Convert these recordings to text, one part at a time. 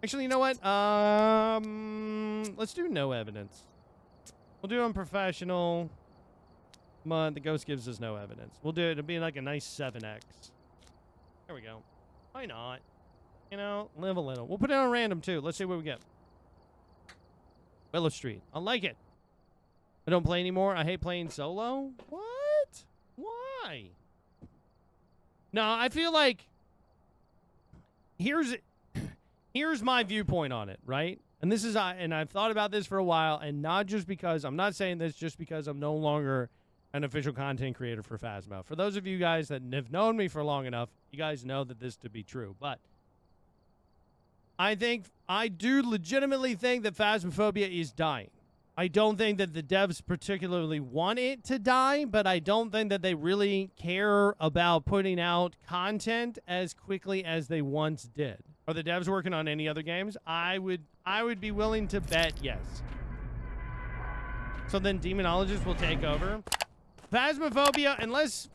Actually, you know what? Let's do no evidence. We'll do unprofessional. But the ghost gives us no evidence. We'll do it. It'll be like a nice 7x. There we go. Why not? You know, live a little. We'll put it on random too. Let's see what we get. Willow Street. I like it. I don't play anymore. I hate playing solo. What? Why? No, I feel like here's my viewpoint on it, right? And this is and I've thought about this for a while, and not just because I'm not saying this just because I'm no longer an official content creator for Phasmo. For those of you guys that have known me for long enough, you guys know that this to be true. But I do legitimately think that Phasmophobia is dying. I don't think that the devs particularly want it to die, but I don't think that they really care about putting out content as quickly as they once did. Are the devs working on any other games? I would be willing to bet yes. So then Demonologist will take over. Phasmophobia, unless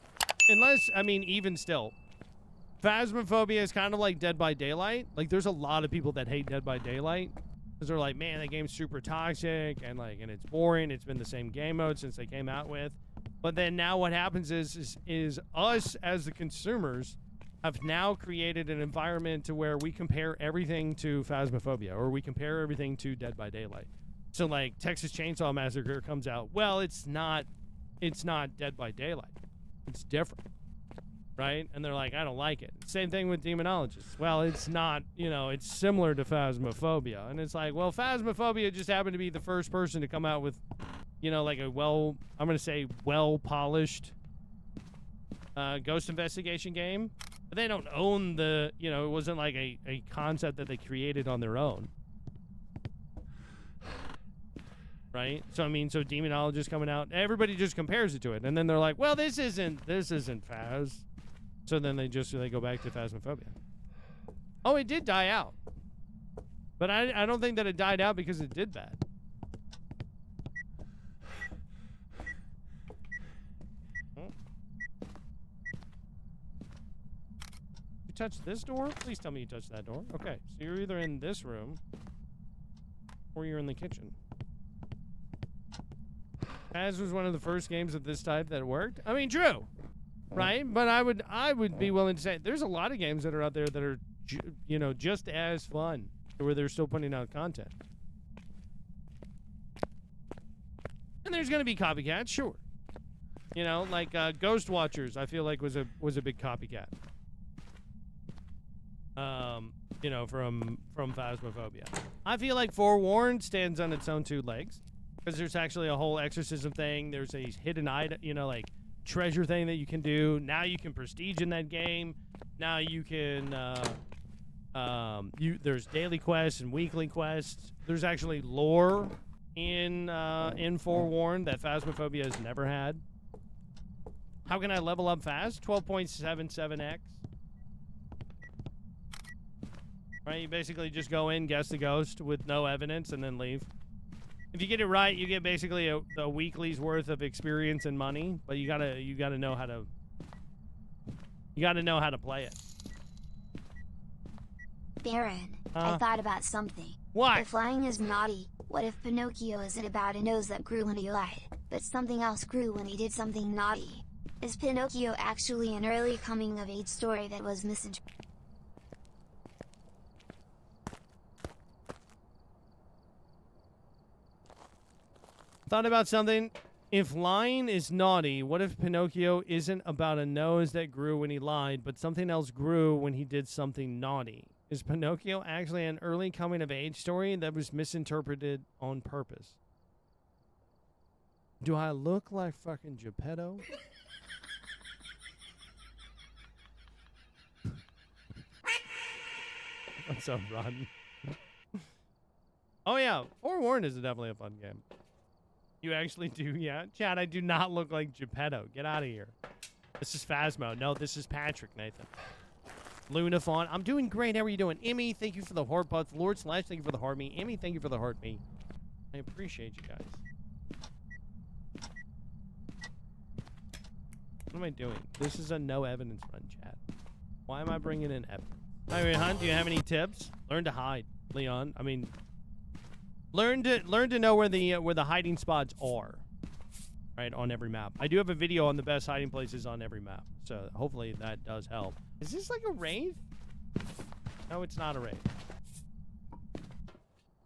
I mean, even still, Phasmophobia is kind of like Dead by Daylight. Like, there's a lot of people that hate Dead by Daylight because they're like, man, that game's super toxic and it's boring. It's been the same game mode since they came out with. But then now what happens is us as the consumers have now created an environment to where we compare everything to Phasmophobia, or we compare everything to Dead by Daylight. So like Texas Chainsaw Massacre comes out, well, it's not Dead by Daylight. It's different. Right? And they're like, I don't like it. Same thing with Demonologist. Well, it's not, it's similar to Phasmophobia. And it's like, well, Phasmophobia just happened to be the first person to come out with, like a well-polished ghost investigation game. But they don't own the, it wasn't like a concept that they created on their own. Right? So, so Demonologist coming out, everybody just compares it to it. And then they're like, well, this isn't Phas. So then they go back to Phasmophobia. Oh, it did die out. But I don't think that it died out because it did bad. Oh. You touched this door? Please tell me you touched that door. Okay, so you're either in this room or you're in the kitchen. Phas was one of the first games of this type that worked. I mean, true. Right? But I would be willing to say there's a lot of games that are out there that are, just as fun, where they're still putting out content. And there's going to be copycats, sure. Like Ghost Watchers, I feel like was a big copycat. From Phasmophobia. I feel like Forewarned stands on its own two legs, because there's actually a whole exorcism thing. There's a hidden item, treasure thing that you can do. Now you can prestige in that game. Now you can there's daily quests and weekly quests. There's actually lore in Forewarned that Phasmophobia has never had. How can I level up fast? 12.77x. Right, you basically just go in, guess the ghost with no evidence, and then leave. If you get it right, you get basically a weekly's worth of experience and money, but you gotta know how to play it. Baron, I thought about something. What? If lying is naughty, what if Pinocchio isn't about a nose that grew when he lied, but something else grew when he did something naughty? Is Pinocchio actually an early coming-of-age story that was misinterpreted? Thought about something. If lying is naughty, what if Pinocchio isn't about a nose that grew when he lied, but something else grew when he did something naughty? Is Pinocchio actually an early coming-of-age story that was misinterpreted on purpose? Do I look like fucking Geppetto? What's up, Rodden? Oh, yeah. Forewarned is definitely a fun game. You actually do, yeah? Chad, I do not look like Geppetto. Get out of here. This is Phasmo. No, this is Patrick, Nathan. Luna Fawn. I'm doing great. How are you doing? Emmy, thank you for the heart buff. Lord Slash, thank you for the heart me. Emmy, thank you for the heart me. I appreciate you guys. What am I doing? This is a no evidence run, chat. Why am I bringing in evidence? I mean, Hunt, do you have any tips? Learn to hide, Leon. I mean, learn to know where the hiding spots are, right, on every map. I do have a video on the best hiding places on every map, so hopefully that does help. Is this like a wraith? No, it's not a wraith.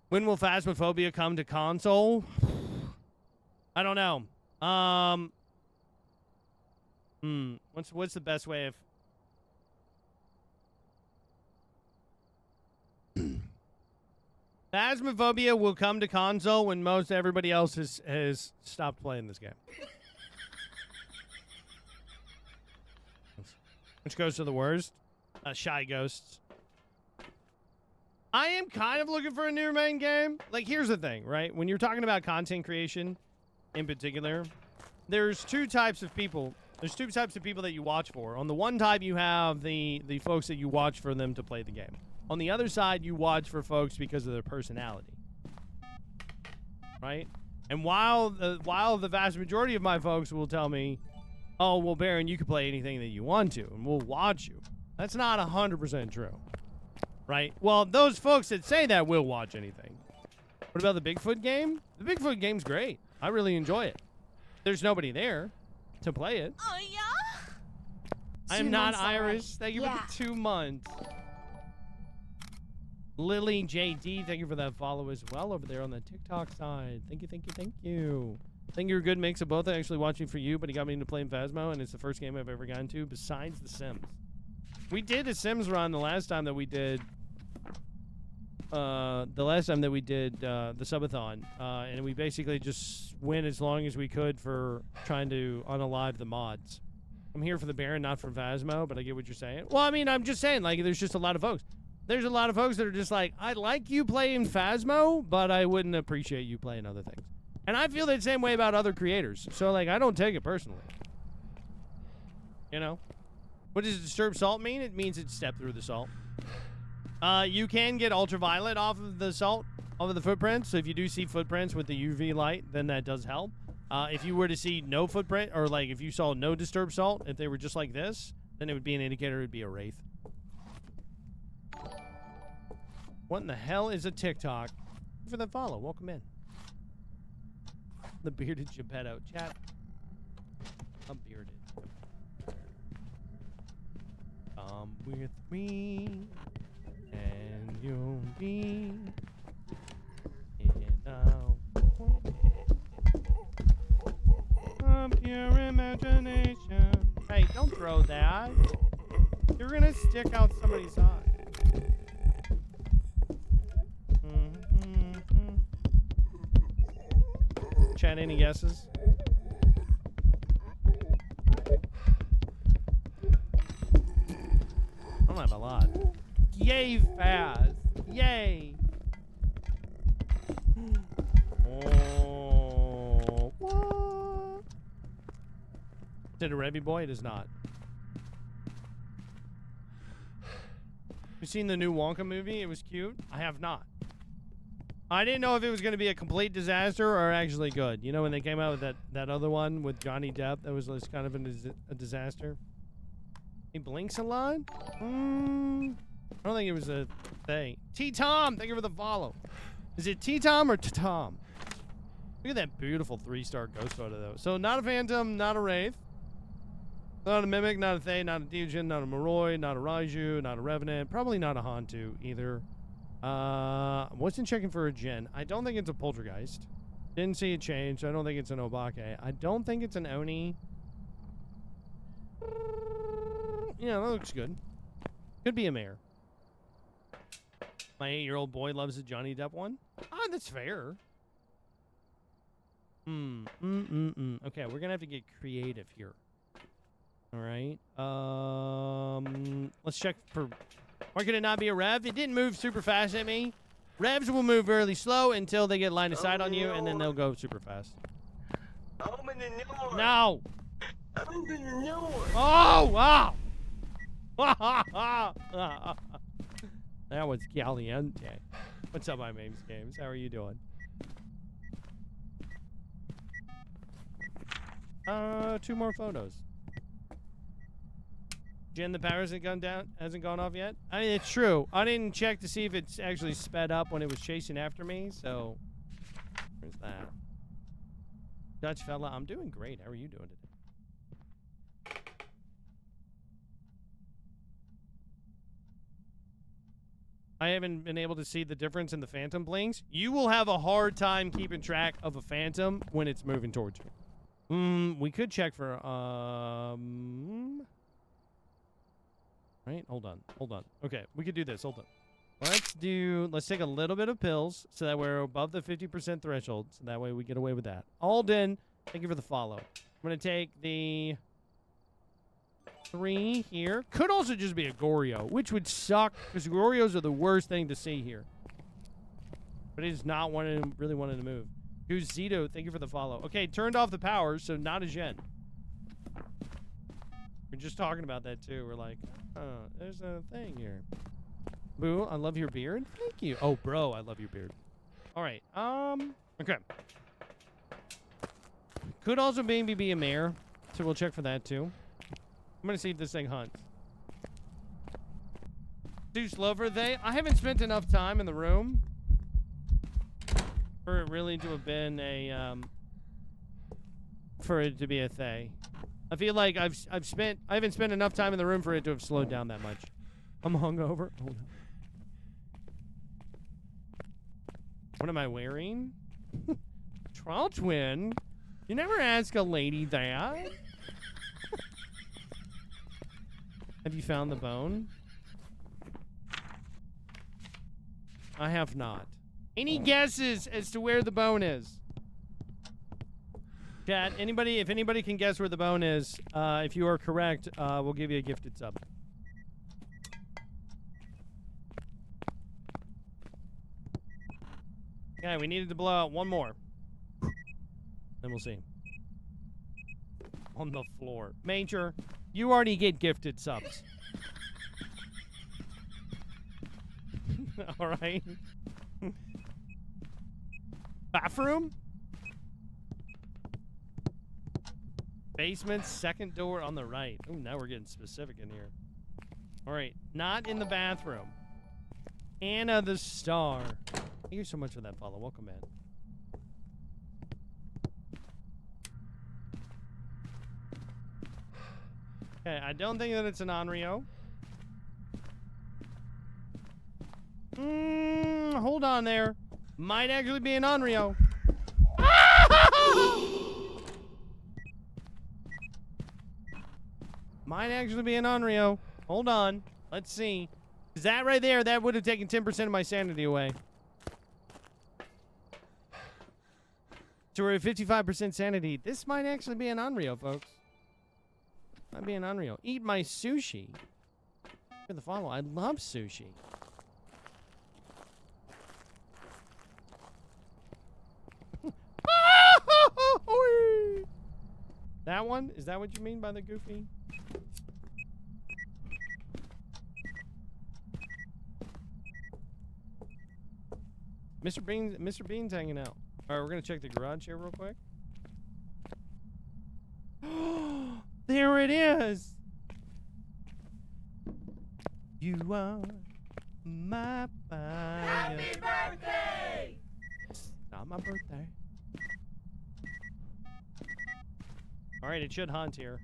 When will Phasmophobia come to console? I don't know. What's the best way of... Phasmophobia will come to console when most everybody else has stopped playing this game. Which goes to the worst. Shy Ghosts. I am kind of looking for a new main game. Like, here's the thing, right? When you're talking about content creation, in particular, there's two types of people. There's two types of people that you watch for. On the one type, you have the folks that you watch for them to play the game. On the other side, you watch for folks because of their personality, right? And while the vast majority of my folks will tell me, "Oh, well, Baron, you can play anything that you want to, and we'll watch you," that's not 100% true, right? Well, those folks that say that will watch anything. What about the Bigfoot game? The Bigfoot game's great. I really enjoy it. There's nobody there to play it. Oh yeah. I am not Irish. Thank you for the 2 months. Lily JD, thank you for that follow as well over there on the TikTok side. Thank you, thank you, thank you. I think you're a good mix of both. I'm actually watching for you, but he got me into playing Phasmo, and it's the first game I've ever gotten to besides The Sims. We did a Sims run the last time that we did the subathon, and we basically just went as long as we could for trying to unalive the mods. I'm here for the Baron, not for Phasmo, but I get what you're saying. Well, I mean, I'm just saying, like, there's just a lot of folks. There's a lot of folks that are just like, I like you playing Phasmo, but I wouldn't appreciate you playing other things. And I feel the same way about other creators. So, like, I don't take it personally. You know? What does Disturb Salt mean? It means it's step through the salt. You can get ultraviolet off of the salt, off of the footprints. So if you do see footprints with the UV light, then that does help. If you were to see no footprint, or like if you saw no Disturb Salt, if they were just like this, then it would be an indicator it would be a wraith. What in the hell is a TikTok? Thank you for the follow. Welcome in. The bearded Geppetto. Chat. I'm bearded. Come with me, and you'll be in of your imagination. Hey, don't throw that. You're gonna stick out somebody's eye. Chat, any guesses? I don't have a lot. Yay fast. Yay. Oh. What? Is it a Revy boy? It is not. You seen the new Wonka movie? It was cute. I have not. I didn't know if it was going to be a complete disaster or actually good. You know, when they came out with that other one with Johnny Depp, that was kind of a disaster. He blinks a lot? I don't think it was a thing. T-Tom, thank you for the follow. Is it T-Tom or T-Tom? Look at that beautiful 3-star ghost photo, though. So, not a Phantom, not a Wraith. Not a Mimic, not a Thay, not a Deogen, not a Moroi, not a Raiju, not a Revenant. Probably not a Hantu, either. Wasn't checking for a Jinn. I don't think it's a Poltergeist. Didn't see it change. I don't think it's an Obake. I don't think it's an Oni. Yeah, that looks good. Could be a mare. My 8-year-old boy loves the Johnny Depp one. Ah, that's fair. Okay, we're gonna have to get creative here. All right. Let's check for... Why could it not be a Rev? It didn't move super fast at me. Revs will move really slow until they get line of sight on you, and then they'll go super fast. Open the door. No! Open the door. Oh, wow! That was caliente. What's up, my Mames Games? How are you doing? 2 more photos. Jen, the power hasn't gone off yet. I mean, it's true. I didn't check to see if it's actually sped up when it was chasing after me, so there's that. Dutch fella, I'm doing great. How are you doing today? I haven't been able to see the difference in the phantom blinks. You will have a hard time keeping track of a phantom when it's moving towards you. We could check for, right? Hold on. Okay, we could do this. Hold on. Let's take a little bit of pills so that we're above the 50% threshold. So that way we get away with that. Alden, thank you for the follow. I'm going to take the 3 here. Could also just be a Goryo, which would suck because Goryos are the worst thing to see here. But he's not really wanting to move. Who's Zito? Thank you for the follow. Okay, turned off the power, so not a Gen. We're just talking about that too. We're like, oh, there's a thing here. Boo, I love your beard. Thank you. Oh, bro, I love your beard. All right. Okay. Could also maybe be a mare, so we'll check for that too. I'm gonna see if this thing hunts. Too slow for they. I haven't spent enough time in the room for it really to have been a for it to be a thay. I feel like I haven't spent enough time in the room for it to have slowed down that much. I'm hungover. Oh, no. What am I wearing? Trial twin. You never ask a lady that. Have you found the bone? I have not. Any guesses as to where the bone is? Chat, if anybody can guess where the bone is, if you are correct, we'll give you a gifted sub. Okay, we needed to blow out one more. Then we'll see. On the floor. Major, you already get gifted subs. Alright. Bathroom? Basement, second door on the right. Ooh, now we're getting specific in here. Alright, not in the bathroom. Anna the Star. Thank you so much for that follow. Welcome, man. Okay, I don't think that it's an Onryo. Hold on there. Might actually be an Onryo. Might actually be an Onryo. Hold on. Let's see. Is that right there? That would have taken 10% of my sanity away. So we're at 55% sanity. This might actually be an Onryo, folks. Might be an Onryo. Eat my sushi. For the follow. I love sushi. That one? Is that what you mean by the goofy? Mr. Bean's hanging out. All right, we're gonna check the garage here real quick. There it is. You are my fire. Happy birthday! It's not my birthday. All right, it should hunt here.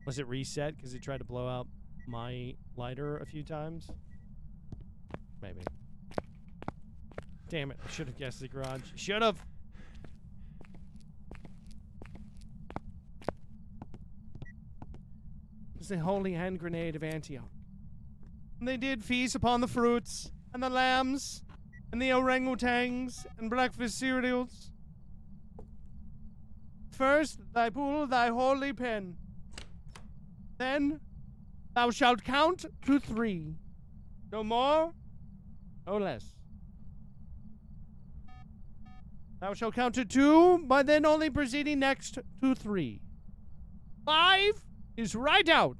Was it reset because it tried to blow out my lighter a few times? Maybe. Damn it, I should have guessed the garage. Should have! It's the holy hand grenade of Antioch. And they did feast upon the fruits, and the lambs, and the orangutans, and breakfast cereals. First, thy pull thy holy pen. Then, thou shalt count to 3. No more, no less. Thou shalt count to 2, but then only proceeding next to 3. 5 is right out.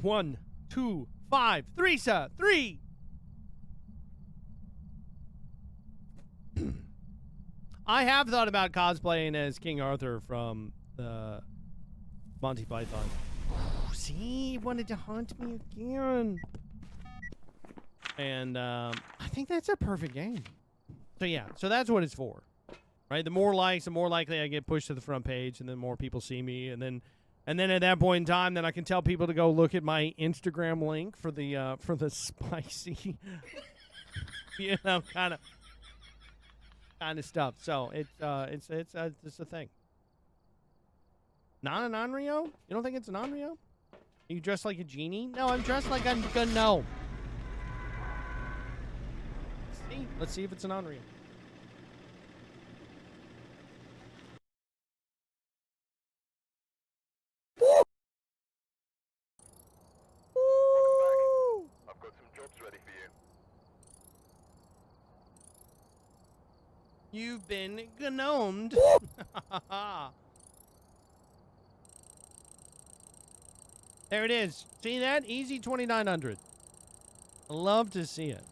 One, 2, 5, 3, sir. 3. I have thought about cosplaying as King Arthur from the Monty Python. See, he wanted to haunt me again. And I think that's a perfect game. So yeah, so that's what it's for. Right? The more likes, the more likely I get pushed to the front page, and then more people see me, and then at that point in time, then I can tell people to go look at my Instagram link for the spicy, you know, kind of stuff. So it's a thing. Not an Onryo? You don't think it's an Onryo? Are you dressed like a genie? No, I'm dressed like a gnome. See? Let's see if it's an Onryo. I've got some jobs ready for you. You've been gnomed. There it is. See that? Easy 2900. Love to see it.